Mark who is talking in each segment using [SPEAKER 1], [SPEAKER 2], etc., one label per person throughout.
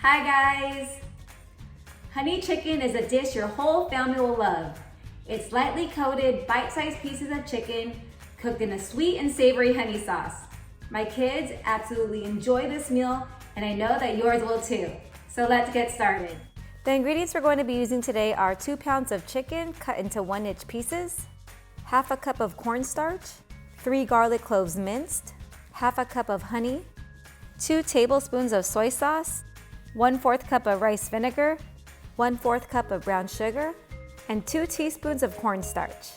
[SPEAKER 1] Hi guys! Honey chicken is a dish your whole family will love. It's lightly coated, bite-sized pieces of chicken cooked in a sweet and savory honey sauce. My kids absolutely enjoy this meal, and I know that yours will too. So let's get started.
[SPEAKER 2] The ingredients we're going to be using today are 2 pounds of chicken cut into 1-inch pieces, half a cup of cornstarch, 3 garlic cloves minced, half a cup of honey, 2 tablespoons of soy sauce, 1/4 cup of rice vinegar, 1/4 cup of brown sugar, and 2 teaspoons of cornstarch.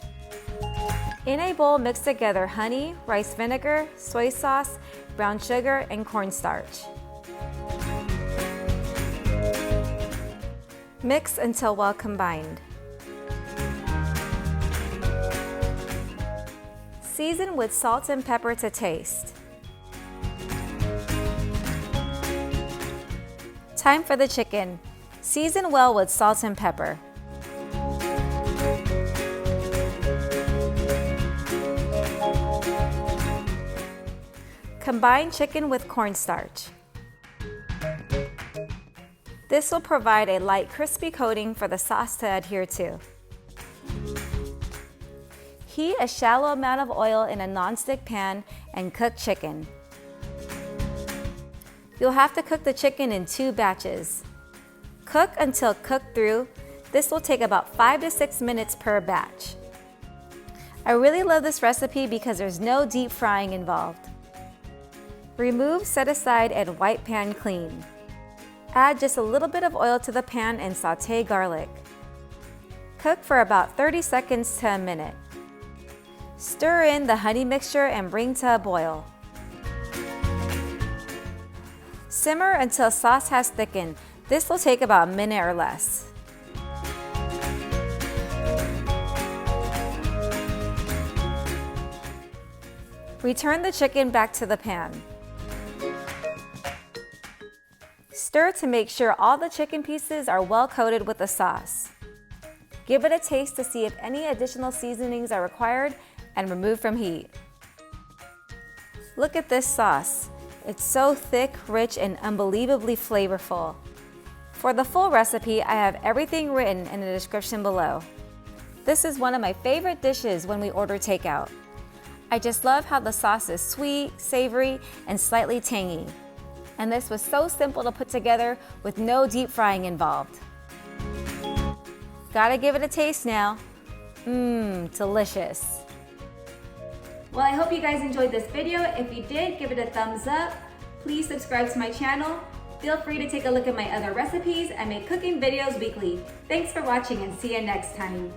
[SPEAKER 2] In a bowl, mix together honey, rice vinegar, soy sauce, brown sugar, and cornstarch. Mix until well combined. Season with salt and pepper to taste. Time for the chicken. Season well with salt and pepper. Combine chicken with cornstarch. This will provide a light crispy coating for the sauce to adhere to. Heat a shallow amount of oil in a non-stick pan and cook chicken. You'll have to cook the chicken in 2 batches. Cook until cooked through. This will take about 5 to 6 minutes per batch. I really love this recipe because there's no deep frying involved. Remove, set aside, and wipe pan clean. Add just a little bit of oil to the pan and sauté garlic. Cook for about 30 seconds to a minute. Stir in the honey mixture and bring to a boil. Simmer until sauce has thickened. This will take about a minute or less. Return the chicken back to the pan. Stir to make sure all the chicken pieces are well coated with the sauce. Give it a taste to see if any additional seasonings are required and remove from heat. Look at this sauce. It's so thick, rich, and unbelievably flavorful. For the full recipe, I have everything written in the description below. This is one of my favorite dishes when we order takeout. I just love how the sauce is sweet, savory, and slightly tangy. And this was so simple to put together with no deep frying involved. Gotta give it a taste now. Delicious.
[SPEAKER 1] Well, I hope you guys enjoyed this video. If you did, give it a thumbs up. Please subscribe to my channel. Feel free to take a look at my other recipes. I make cooking videos weekly. Thanks for watching and see you next time.